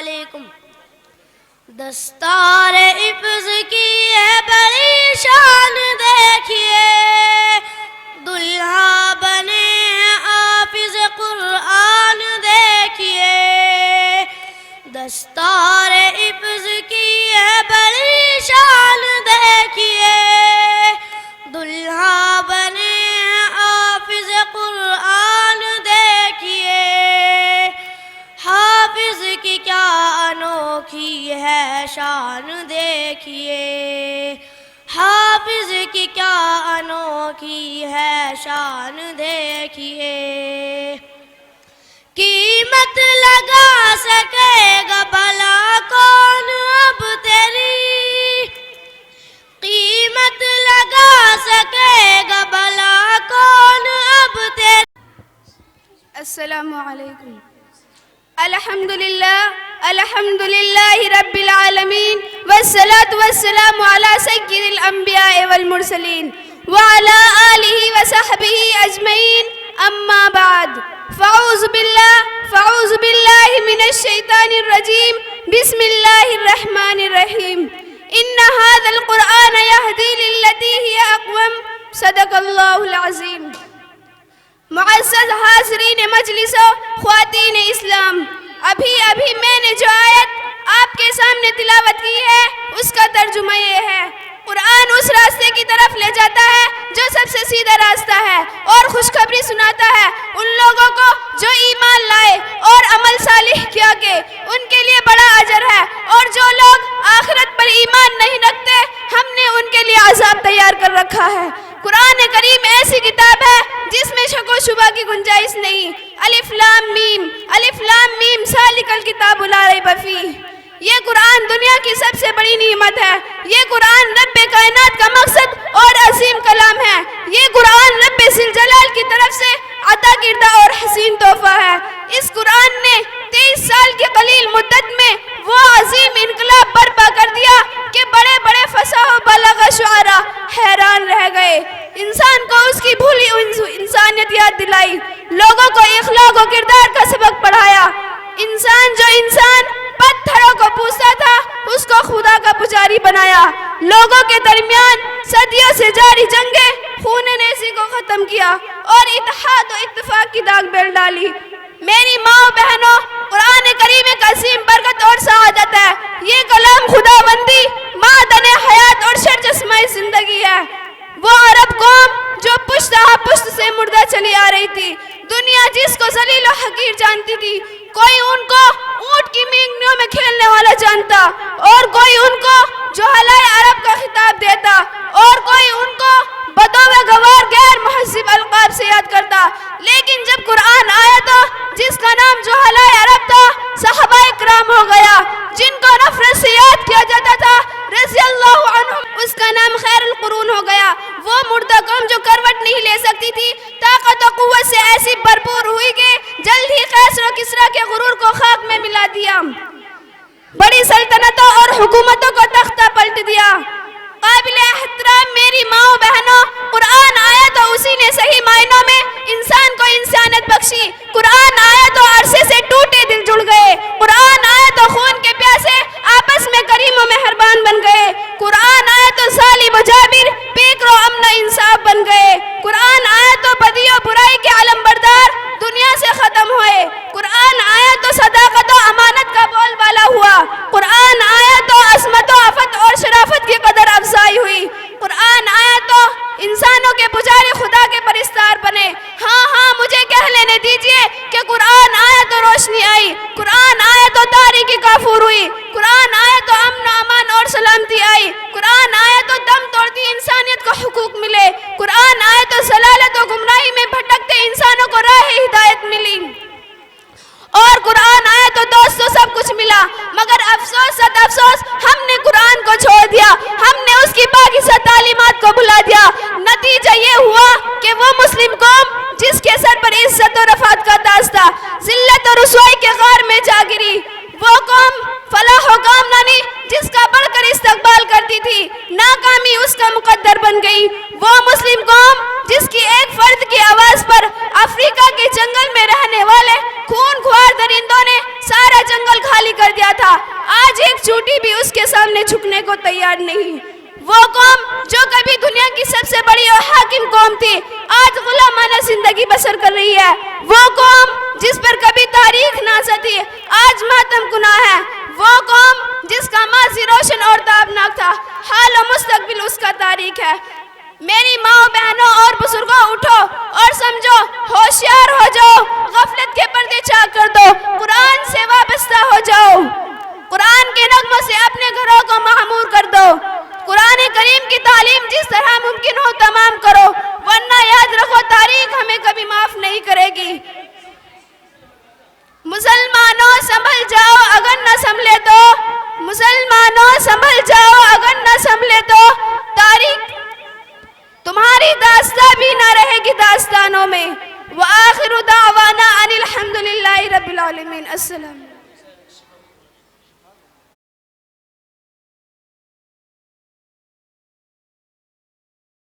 علیکم. دستار حفظ کی ہے بڑی شان دیکھیے، دلہا بنے حافظ قرآن دیکھیے. دستار حفظ کی ہے بڑی شان دیکھیے، دلہا بنے حافظ قرآن دیکھیے. حافظ کی کیا انوکھی ہے شان دیکھیے، حافظ کی کیا انوکھی ہے شان دیکھیے. قیمت لگا سکے گا بھلا کون اب تیری، قیمت لگا سکے گا بھلا کون اب تیری. السلام علیکم. الحمد للہ رب العالمین والصلاة والسلام علی سید الانبیاء والمرسلین وعلی آلہ وصحبہ اجمعین. اما بعد فاعوذ باللہ من الشیطان الرجیم. بسم اللہ الرحمن الرحیم. ان هذا القرآن یہدی للتی ہی اقوم. صدق اللہ العظیم. معزز حاضرین مجلس و خواتین اسلام، ابھی میں نے جو آیت آپ کے سامنے تلاوت کی ہے اس کا ترجمہ یہ ہے: قرآن اس راستے کی طرف لے جاتا ہے جو سب سے سیدھا راستہ ہے، اور خوشخبری سناتا ہے ان لوگوں کو جو ایمان لائے اور عمل صالح کیا کہ ان کے لیے بڑا اجر ہے، اور جو لوگ آخرت پر ایمان نہیں رکھتے ہم نے ان کے لیے عذاب تیار کر رکھا ہے. قرآن کریم ایسی کتاب ہے جس میں شک و شبہ کی گنجائش نہیں. الف لام میم ذالک الکتاب لا ریب فیہ. یہ قرآن دنیا کی سب سے بڑی نعمت ہے. یہ قرآن رب کائنات کا مقصد اور عظیم کلام ہے. یہ قرآن رب ذوالجلال کی طرف سے عطا کردہ اور حسین تحفہ ہے. اس قرآن نے 23 سال کی قلیل مدت میں وہ عظیم انقلاب برپا کر دیا کہ بڑے بڑے فصاح و بلاغہ شعراء حیران رہ گئے. انسان کو اس کی بھولی انسانیت یاد دلائی، لوگوں کو اخلاق و کردار کا سبق پڑھایا. انسان پتھروں کو پوجتا تھا اس کو خدا کا پجاری بنایا. لوگوں کے درمیان صدیوں سے جاری جنگیں خون ریزی کو ختم کیا اور اتحاد و اتفاق کی داغ بیل ڈالی. میری ماں بہنوں، قرآن کریم ایک عظیم برکت اور سعادت ہے. یہ کلام خدا بندی، معدن حیات اور سرچشمہ زندگی ہے. وہ عرب قوم جو پشت سے مردہ چلی آ رہی تھی، دنیا جس کو ذلیل و حقیر جانتی تھی، کوئی ان کو اونٹ کی مینگنیوں میں کھیلنے والا جانتا، اور کوئی ان کو جہلائے عرب کا خطاب دیتا، اور کوئی ان کو بدو گوار غیر مہذب القاب سے یاد کرتا. لیکن جب قرآن آیا تو جس کا نام جہلائے عرب تھا صحابہ اکرام ہو گیا. جن کو نفرت سے یاد کیا جاتا تھا رضی اللہ عنہم، اس کا نام خیر القرون ہو گیا. وہ مردہ قوم جو کروٹ نہیں لے سکتی تھی، طاقت و قوت سے ایسی بھرپور ہوئی کہ جلد ہی قیصر و کسریٰ کے غرور کو خاک میں ملا دیا، بڑی سلطنتوں اور حکومتوں کو تختہ پلٹ دیا. قابل احترام میری ماں بہنوں، قرآن آیا تو اسی نے صحیح معنوں میں انسان کو انسانیت بخشی. قرآن آیا تو عرصے سے ٹوٹے دل جڑ گئے. قرآن آیا تو خون کے پیاسے آپس میں کریم و مہربان بن گئے. قرآن آیا تو ظالم و جابر پیکر و امن و انصاف بن گئے. قرآن آیا تو بدی و برائی کے علم بردار دنیا سے ختم ہوئے. قرآن آیا تو صداقت و امانت کا بول بالا ہوا. قرآن آیا تو عصمت و عفت اور شرافت کی قدر افزائی ہوئی. قرآن آیا تو انسانوں کے پجاری خدا کے پرستار بنے. ہاں مجھے کہہ لینے دیجئے کہ قرآن آیا تو روشنی آئی. قرآن آیا تو تاریکی کافور ہوئی. قرآن آیا تو امن و امان اور سلامتی آئی. قرآن آیا تو دم توڑتی انسانیت کو حقوق ملے. قرآن آیا تو ضلالت و گمراہی میں بھٹکتے انسانوں کو راہ ہدایت ملی. اور قرآن آیا تو دوستوں سب کچھ ملا. مگر افسوس صد افسوس، ہم نے قرآن کو چھوڑ دیا. ہم نے اس کی پاکیزہ تعلیمات کو بھلا دیا. نتیجہ یہ ہوا کہ وہ مسلم قوم جس کے سر پر عزت و رفعت کا تاج تھا، ذلت و رسوائی کے غار میں جا گری. وہ قوم فلاح و کامرانی جس کا بڑھ کر استقبال کرتی تھی، ناکامی اس کا مقدر بن گئی. وہ مسلم قوم جس کی ایک فرد کی آواز پر افریقہ کے جنگل میں رہنے والے خون خوار درندوں نے سارا جنگل خالی کر دیا سننے کو تیار نہیں. وہ قوم جو کبھی دنیا کی سب سے بڑی اور حاکم قوم تھی آج غلامانہ زندگی بسر کر رہی ہے. وہ قوم جس پر کبھی تاریخ نازل تھی آج ماتم کناں ہے. وہ قوم جس کا ماضی روشن اور تابناک تھا حال و مستقبل اس کا تاریخ ہے. میری ماں بہنوں اور بزرگوں اٹھو اور سمجھو, ہوشیار ہو جاؤ, غفلت کے پردے چاک کر دو, قرآن سے وابستہ ہو جاؤ, قرآن کے نغموں سے اپنے گھروں کو معمور کر دو, قرآن کریم کی تعلیم جس طرح ممکن ہو تمام کرو, ورنہ یاد رکھو تاریخ ہمیں کبھی معاف نہیں کرے گی. مسلمانوں سنبھل جاؤ اگر نہ سنبھلے تو, مسلمانوں سنبھل جاؤ اگر نہ سنبھلے تو تاریخ تمہاری داستان بھی نہ رہے گی داستانوں میں. وآخر دعوانا ان الحمد للہ رب العالمین. السلام.